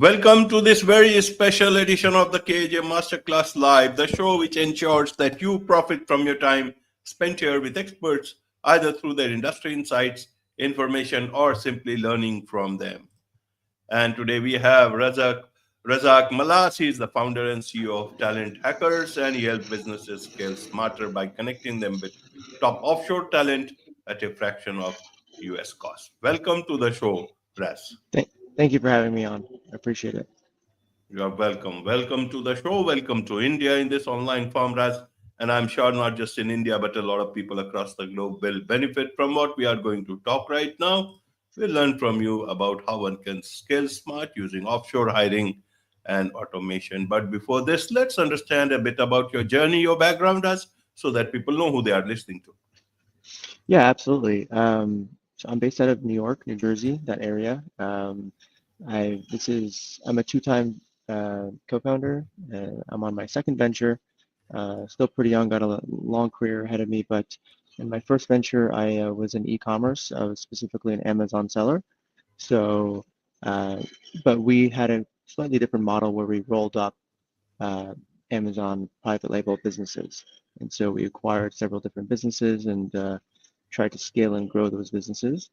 Welcome to this very special edition of the KJ Masterclass Live, the show which ensures that you profit from your time spent here with experts, either through their industry insights, information, or simply learning from them. And today we have Razak Malas. He is the founder and CEO of Talent Hackers, and he helps businesses scale smarter by connecting them with top offshore talent at a fraction of US cost. Welcome to the show, Raz. Thank you for having me on. I appreciate it. You are welcome. Welcome to the show. Welcome to India in this online form, Raz. And I'm sure not just in India, but a lot of people across the globe will benefit from what we are going to talk right now. We'll learn from you about how one can scale smart using offshore hiring and automation. But before this, let's understand a bit about your journey, your background, Raz, so that people know who they are listening to. Yeah, absolutely. So I'm based out of New York, New Jersey, that area. I'm a two-time co-founder. I'm on my second venture. Still pretty young, got a long career ahead of me. But in my first venture, I was in e-commerce. I was specifically an Amazon seller. So, uh, but we had a slightly different model where we rolled up uh, Amazon private label businesses. And so we acquired several different businesses and tried to scale and grow those businesses.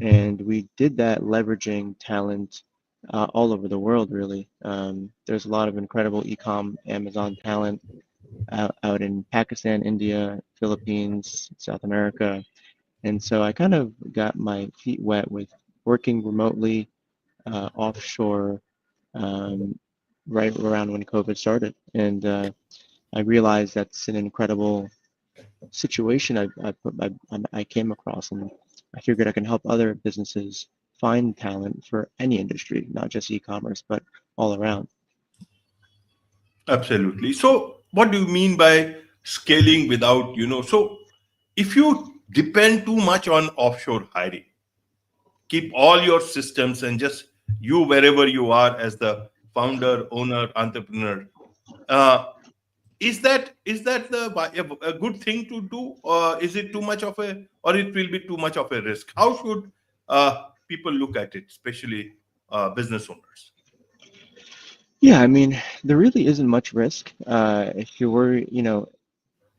And we did that leveraging talent all over the world, really. There's a lot of incredible e-com Amazon talent out in Pakistan, India, Philippines, South America. And so I kind of got my feet wet with working remotely offshore um, right around when COVID started. And I realized that's an incredible situation I came across, and I figured I can help other businesses find talent for any industry, not just e-commerce, but all around. Absolutely. So, what do you mean by scaling without, So, if you depend too much on offshore hiring, keep all your systems and just you wherever you are as the founder, owner, entrepreneur. Uh, is that a good thing to do, or is it too much of a, or it will be too much of a risk? How should people look at it, especially business owners? Yeah, I mean, there really isn't much risk. If you're worried,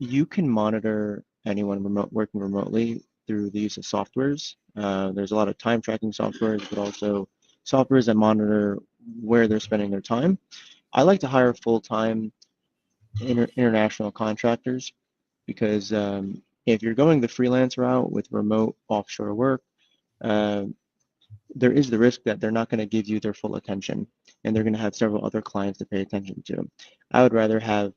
you can monitor anyone working remotely through the use of softwares. There's a lot of time tracking softwares, but also softwares that monitor where they're spending their time. I like to hire full-time international contractors because if you're going the freelance route with remote offshore work, uh, there is the risk that they're not going to give you their full attention and they're going to have several other clients to pay attention to. I would rather have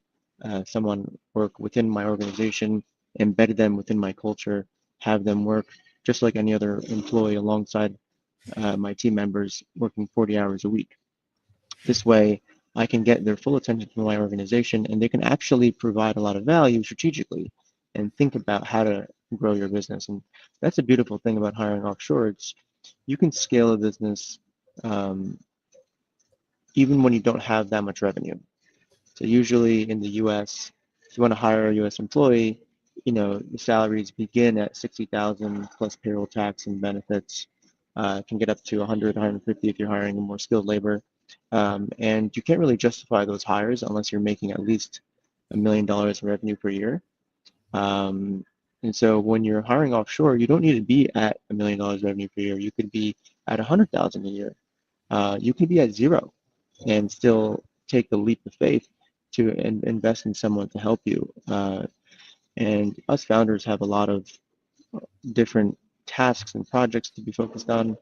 someone work within my organization, embed them within my culture, have them work just like any other employee alongside my team members working 40 hours a week. This way, I can get their full attention from my organization and they can actually provide a lot of value strategically and think about how to grow your business. And that's a beautiful thing about hiring offshore. It's you can scale a business um, even when you don't have that much revenue. So usually in the US, if you want to hire a US employee, the salaries begin at 60,000 plus payroll tax and benefits. Can get up to 100, 150 if you're hiring more skilled labor. And you can't really justify those hires unless you're making at least $1 million in revenue per year. Um, and so when you're hiring offshore, you don't need to be at $1 million revenue per year. You could be at 100,000 a year. You could be at zero and still take the leap of faith to invest in someone to help you. And us founders have a lot of different tasks and projects to be focused on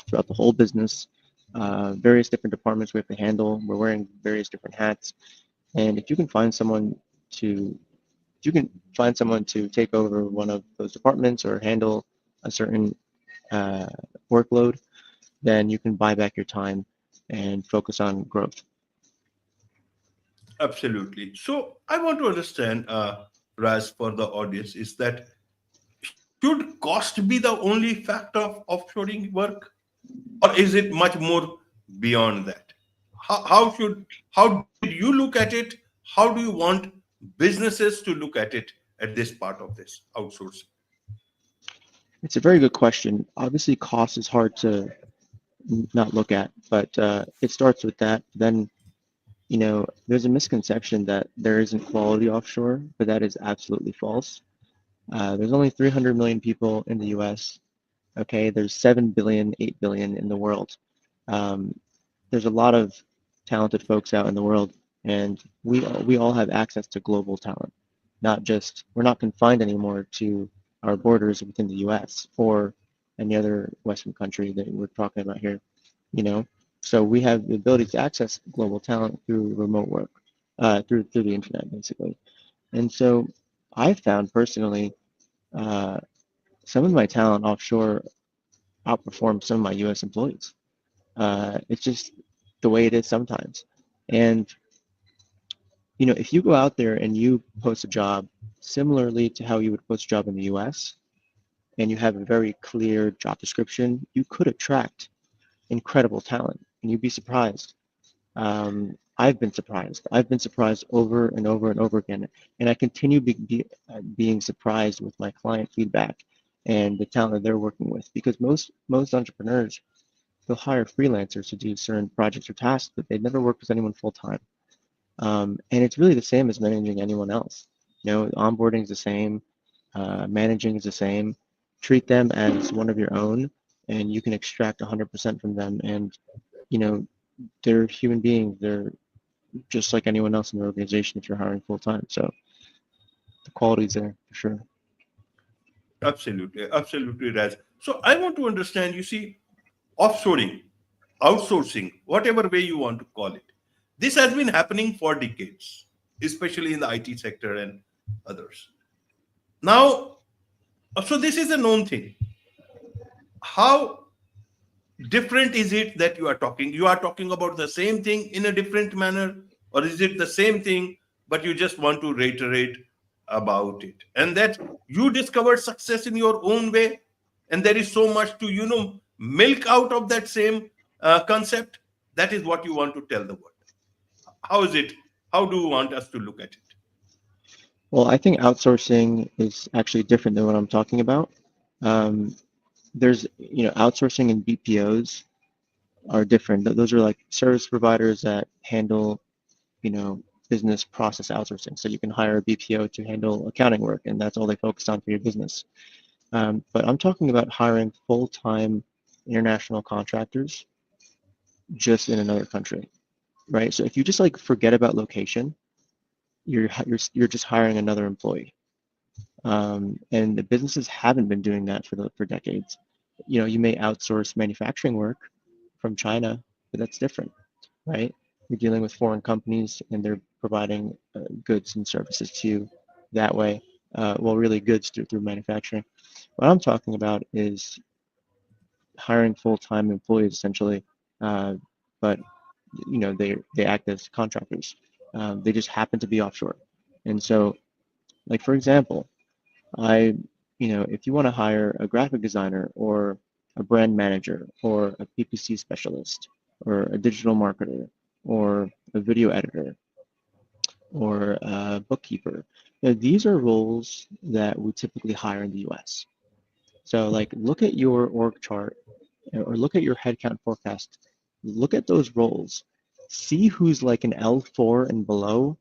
throughout the whole business. Various different departments we have to handle. We're wearing various different hats. And if you can find someone to take over one of those departments or handle a certain uh, workload, then you can buy back your time and focus on growth. Absolutely. So, I want to understand, Raz, for the audience, is that should cost be the only factor of offshoring work, or is it much more beyond that? How did you look at it? How do you want businesses to look at it at this part of this outsourcing? It's a very good question. Obviously, cost is hard to not look at. But it starts with that. Then, there's a misconception that there isn't quality offshore, but that is absolutely false. There's only 300 million people in the US. Okay, there's 7 billion, 8 billion in the world. Um, there's a lot of talented folks out in the world, and we all have access to global talent. Not just we're not confined anymore to our borders within the U.S. or any other Western country that we're talking about here. You know, so we have the ability to access global talent through remote work, through the internet, basically. And so I found personally uh, some of my talent offshore outperformed some of my U.S. employees. It's just the way it is sometimes. And if you go out there and you post a job similarly to how you would post a job in the US, and you have a very clear job description, you could attract incredible talent, and you'd be surprised. I've been surprised. I've been surprised over and over and over again, and I continue being surprised with my client feedback and the talent that they're working with, because most entrepreneurs, they'll hire freelancers to do certain projects or tasks, but they never work with anyone full time. And it's really the same as managing anyone else. Onboarding is the same, managing is the same. Treat them as one of your own, and you can extract 100% from them. And you know, they're human beings. They're just like anyone else in the organization if you're hiring full time. So the quality's there for sure. Absolutely, absolutely, Raz. So I want to understand, you see, offshoring, outsourcing, whatever way you want to call it, this has been happening for decades, especially in the IT sector and others. Now, so this is a known thing. How different is it that you are talking? You are talking about the same thing in a different manner, or is it the same thing, but you just want to reiterate about it? And that you discovered success in your own way, and there is so much to, milk out of that same concept. That is what you want to tell the world. How is it? How do you want us to look at it? Well, I think outsourcing is actually different than what I'm talking about. Um, there's, outsourcing and BPOs are different. Those are like service providers that handle, you know, business process outsourcing. So you can hire a BPO to handle accounting work, and that's all they focus on for your business. But I'm talking about hiring full-time international contractors just in another country, right? So if you just like forget about location, you're just hiring another employee. And the businesses haven't been doing that for decades. You may outsource manufacturing work from China, but that's different, right? You're dealing with foreign companies, and they're providing goods and services to you that way. Well, really goods through manufacturing. What I'm talking about is hiring full-time employees essentially, uh, but they act as contractors. They just happen to be offshore, and so, like for example, I, if you want to hire a graphic designer or a brand manager or a PPC specialist or a digital marketer or a video editor or a bookkeeper, these are roles that we typically hire in the US. So like look at your org chart or look at your headcount forecast. Look at those roles. See who's like an L4 and below,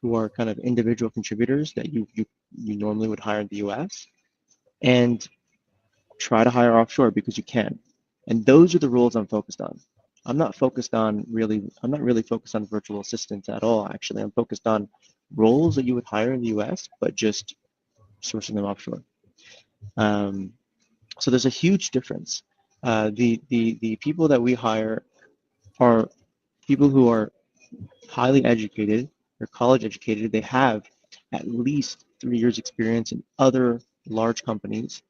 who are kind of individual contributors that you normally would hire in the US, and try to hire offshore because you can. And those are the roles I'm focused on. I'm not really focused on virtual assistants at all, actually. I'm focused on roles that you would hire in the US, but just sourcing them offshore. Um, so there's a huge difference. The people that we hire are people who are highly educated, they're college educated, they have at least 3 years experience in other large companies.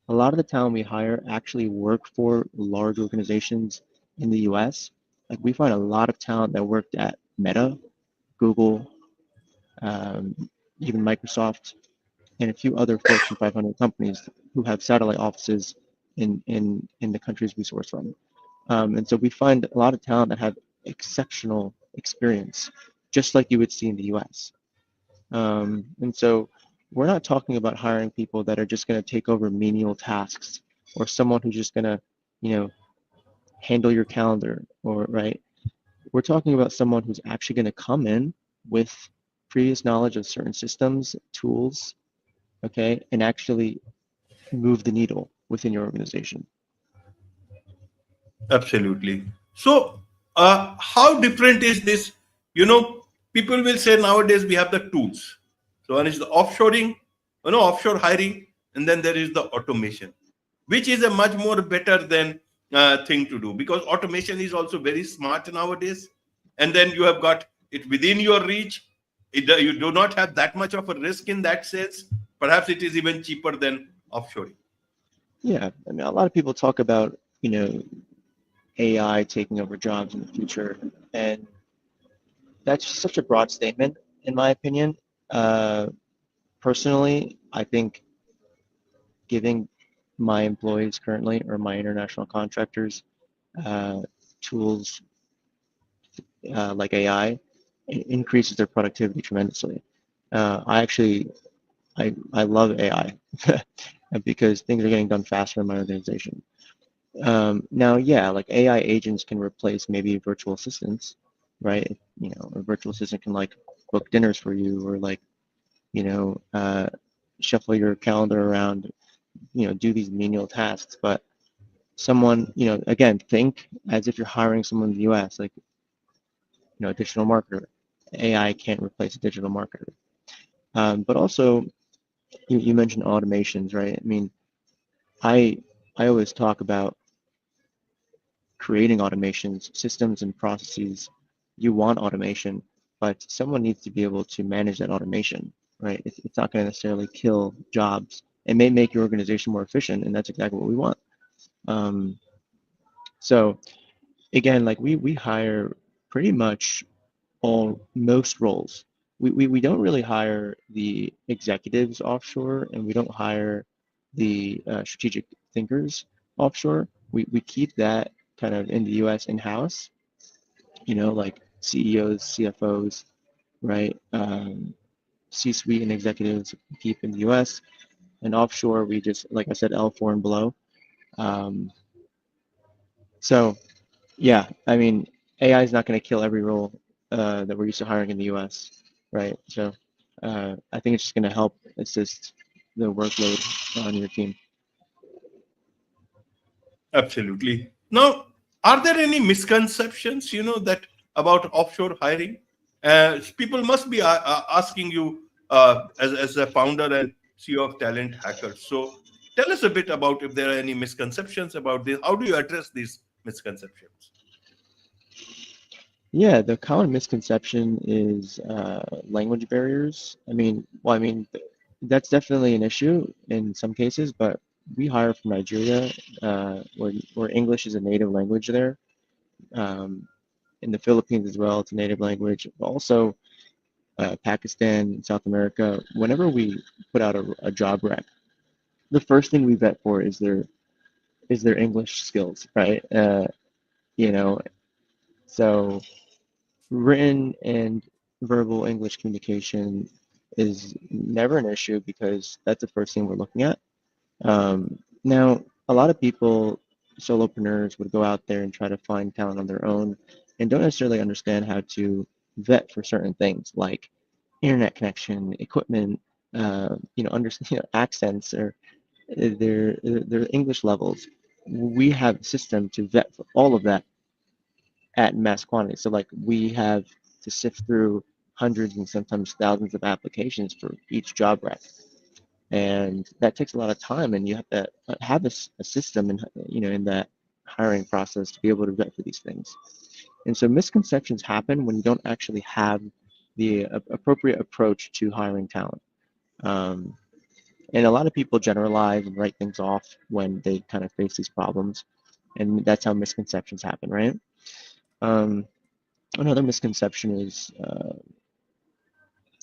A lot of the talent we hire actually work for large organizations in the US. Like we find a lot of talent that worked at Meta, Google, um, even Microsoft, and a few other Fortune 500 companies who have satellite offices in the countries we source from. And so we find a lot of talent that have exceptional experience, just like you would see in the US. And so we're not talking about hiring people that are just going to take over menial tasks, or someone who's just going to, you know, handle your calendar, or right. We're talking about someone who's actually going to come in with previous knowledge of certain systems, tools, okay, and actually move the needle within your organization. Absolutely. So, how different is this? People will say nowadays we have the tools. So, one is the offshoring, offshore hiring, and then there is the automation, which is a much more better than thing to do, because automation is also very smart nowadays. And then you have got it within your reach. You do not have that much of a risk in that sense. Perhaps it is even cheaper than offshoring. Yeah, I mean, a lot of people talk about, AI taking over jobs in the future, and that's such a broad statement, in my opinion. Uh, Personally, I think giving my employees currently or my international contractors uh, tools like AI increases their productivity tremendously. I actually I love AI because things are getting done faster in my organization. Now, yeah, like AI agents can replace maybe virtual assistants, right? A virtual assistant can like book dinners for you or like, you know, uh, shuffle your calendar around, do these menial tasks. But someone, again, think as if you're hiring someone in the US, like, a digital marketer. AI can't replace a digital marketer. But also, you mentioned automations, right? I mean, I I always talk about creating automations, systems and processes. You want automation, but someone needs to be able to manage that automation, right? It's not going to necessarily kill jobs. It may make your organization more efficient, and that's exactly what we want. Um, so again, like we hire pretty much most roles. We don't really hire the executives offshore, and we don't hire the strategic thinkers offshore. We keep that kind of in the U.S. in-house, like CEOs, CFOs, right? C-suite and executives keep in the U.S. And offshore, we just, like I said, L4 and below. Um, so yeah, I mean, AI is not going to kill every role that we're used to hiring in the U.S., right? So I think it's just going to help assist the workload on your team. Absolutely. Now, are there any misconceptions, that about offshore hiring? People must be asking you as a founder and CEO of Talent Hackers. So, tell us a bit about if there are any misconceptions about this. How do you address these misconceptions? Yeah, the common misconception is language barriers. I mean, that's definitely an issue in some cases, but we hire from Nigeria, where English is a native language there. Um, in the Philippines as well, it's a native language. Also, Pakistan, South America, whenever we put out a job rec, the first thing we vet for is their English skills, right? You know, so written and verbal English communication is never an issue because that's the first thing we're looking at. Now, a lot of people, solopreneurs, would go out there and try to find talent on their own and don't necessarily understand how to vet for certain things like internet connection, equipment, understand accents or their English levels. We have a system to vet for all of that at mass quantity. So like we have to sift through hundreds and sometimes thousands of applications for each job rec, and that takes a lot of time. And you have to have a system in that hiring process to be able to vet for these things. And so misconceptions happen when you don't actually have the appropriate approach to hiring talent. Um, and a lot of people generalize and write things off when they kind of face these problems, and that's how misconceptions happen, right? Um, Another misconception is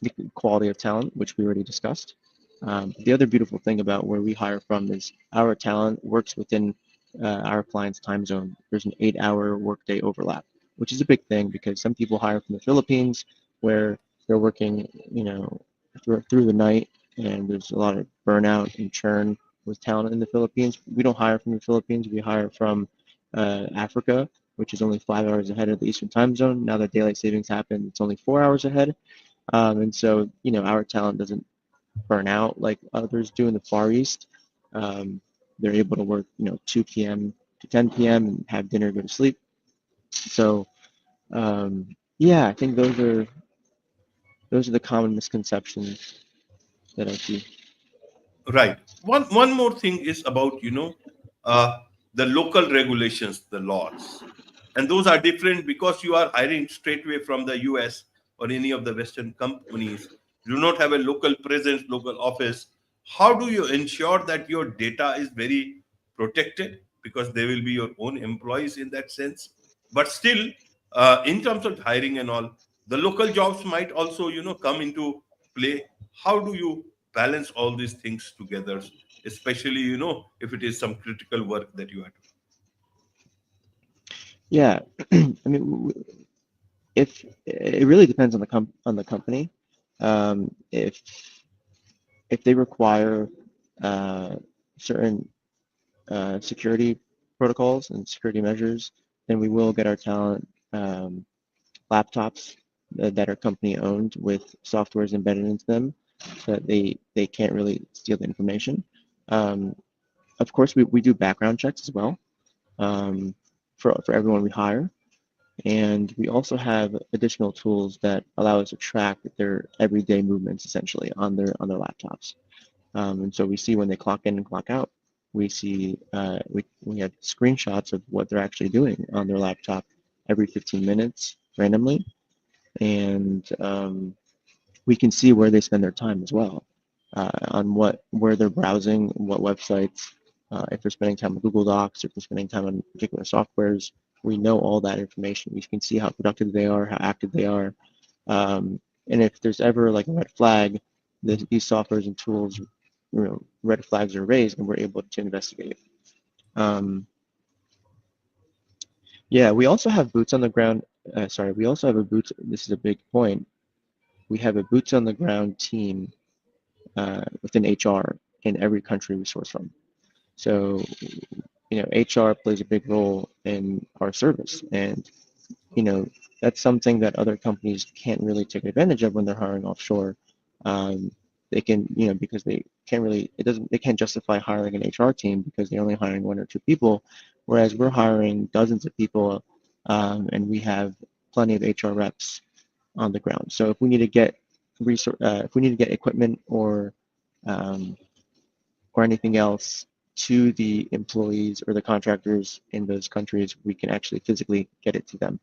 the quality of talent, which we already discussed. The other beautiful thing about where we hire from is our talent works within our client's time zone. There's an 8-hour workday overlap, which is a big thing because some people hire from the Philippines where they're working, through the night, and there's a lot of burnout and churn with talent in the Philippines. We don't hire from the Philippines. We hire from Africa, which is only 5 hours ahead of the Eastern time zone. Now that daylight savings happened, it's only 4 hours ahead. And so, our talent doesn't burn out like others do in the Far East. Um, they're able to work, 2 p.m. to 10 p.m. and have dinner, go to sleep. So, yeah, I think those are the common misconceptions that I see. Right. One more thing is about uh, the local regulations, the laws, and those are different because you are hiring straight away from the U.S. or any of the Western companies. You do not have a local presence, local office. How do you ensure that your data is very protected because they will be your own employees in that sense? But still, in terms of hiring and all, the local jobs might also come into play. How do you balance all these things together, especially if it is some critical work that you are doing? Yeah, I mean, if it really depends on the company. If they require uh, certain security protocols and security measures, then we will get our talent laptops that are company owned with softwares embedded into them so that they can't really steal the information. Um, of course, we do background checks as well um, for everyone we hire. And we also have additional tools that allow us to track their everyday movements essentially on their laptops. And so we see when they clock in and clock out. We see we have screenshots of what they're actually doing on their laptop every 15 minutes randomly, and we can see where they spend their time as well, on where they're browsing, what websites, if they're spending time on Google Docs, if they're spending time on particular softwares. We know all that information. We can see how productive they are, how active they are, and if there's ever like a red flag, these softwares and tools, red flags are raised, and we're able to investigate. Um, yeah, we also have boots on the ground. Sorry, we also have a boots. This is a big point. We have a boots on the ground team within HR in every country we source from. So, HR plays a big role in our service, and you know, that's something that other companies can't really take advantage of when they're hiring offshore. Um, they can, because they can't really, they can't justify hiring an HR team because they're only hiring one or two people, whereas we're hiring dozens of people, and we have plenty of HR reps on the ground. So if we need to get if we need to get equipment um, or anything else to the employees or the contractors in those countries, we can actually physically get it to them.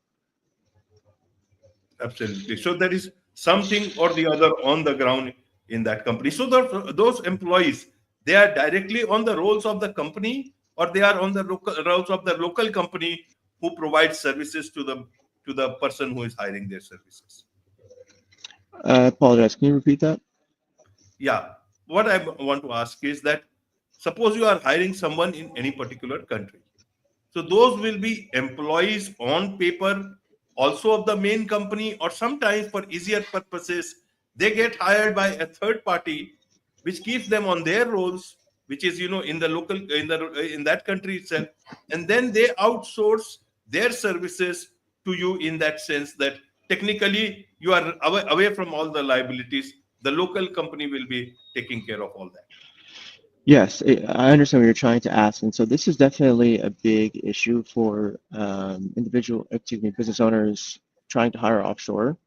Absolutely. So there is something or the other on the ground in that company. So those employees, they are directly on the rolls of the company, or they are on the local rolls of the local company who provides services to the person who is hiring their services. I apologize. Can you repeat that? Yeah. What I want to ask is that suppose you are hiring someone in any particular country. So those will be employees on paper also of the main company, or sometimes for easier purposes, they get hired by a third party, which keeps them on their roles, which is in the local in that country itself, and then they outsource their services to you in that sense that technically you are away from all the liabilities. The local company will be taking care of all that. Yes, I understand what you're trying to ask, and so this is definitely a big issue for business owners trying to hire offshore.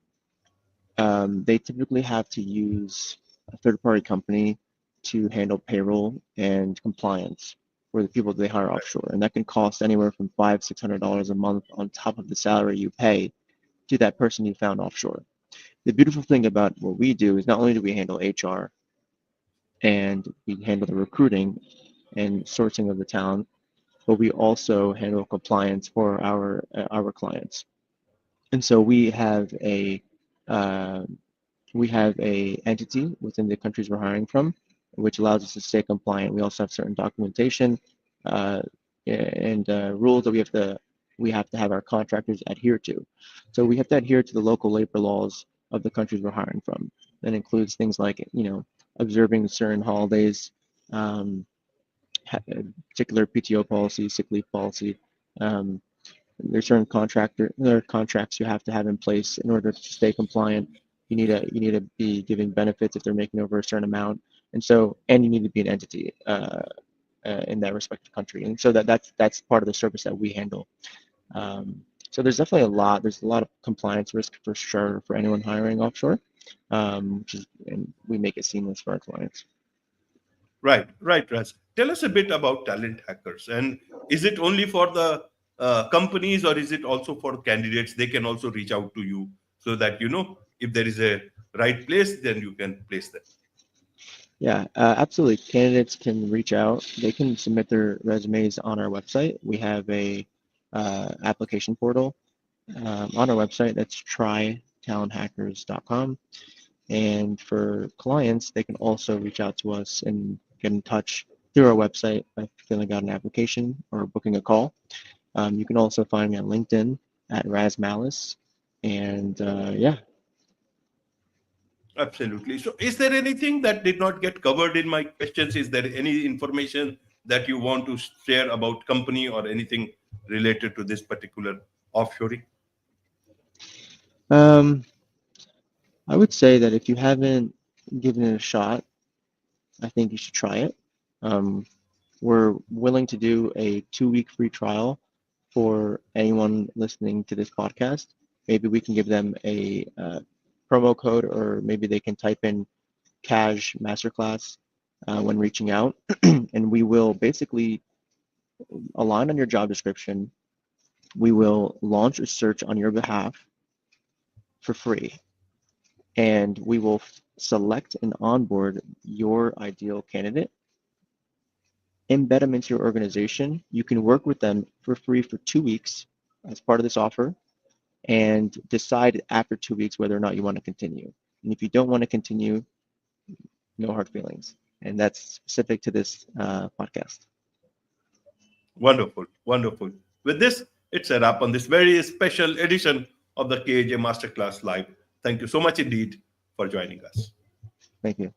They typically have to use a third-party company to handle payroll and compliance for the people that they hire offshore, and that can cost anywhere from $500–600 a month on top of the salary you pay to that person you found offshore. The beautiful thing about what we do is not only do we handle HR and we handle the recruiting and sourcing of the talent, but we also handle compliance for our clients. And so uh, we have a entity within the countries we're hiring from, which allows us to stay compliant. We also have certain documentation uh, and rules that we have to have our contractors adhere to. So we have to adhere to the local labor laws of the countries we're hiring from. That includes things like observing certain holidays, um, particular PTO policy, sick leave policy. Um, there are contracts you have to have in place in order to stay compliant. You need to be giving benefits if they're making over a certain amount, and you need to be an entity in that respective country. And so that's part of the service that we handle. Um, so there's a lot of compliance risk for sure for anyone hiring offshore, and we make it seamless for our clients. Right, right, Raz. Tell us a bit about talent hackers. And is it only for the companies, or is it also for candidates? They can also reach out to you so that, if there is a right place, then you can place them. Yeah, absolutely. Candidates can reach out. They can submit their resumes on our website. We have a application portal on our website. That's trytalenthackers.com. And for clients, they can also reach out to us and get in touch through our website by filling out an application or booking a call. You can also find me on LinkedIn at Raz Malice. And yeah. Absolutely. So, is there anything that did not get covered in my questions? Is there any information that you want to share about company or anything related to this particular offshoring? Um, I would say that if you haven't given it a shot, I think you should try it. Um, we're willing to do a 2-week free trial for anyone listening to this podcast. Maybe we can give them a promo code, or maybe they can type in Cash Masterclass when reaching out, and we will basically align on your job description. We will launch a search on your behalf for free, and we will select and onboard your ideal candidate, embed them into your organization. You can work with them for free for 2 weeks as part of this offer, and decide after 2 weeks whether or not you want to continue. And if you don't want to continue, no hard feelings. And that's specific to this podcast. Wonderful, wonderful. With this, it's a wrap on this very special edition of the KJ Masterclass Live. Thank you so much indeed for joining us. Thank you.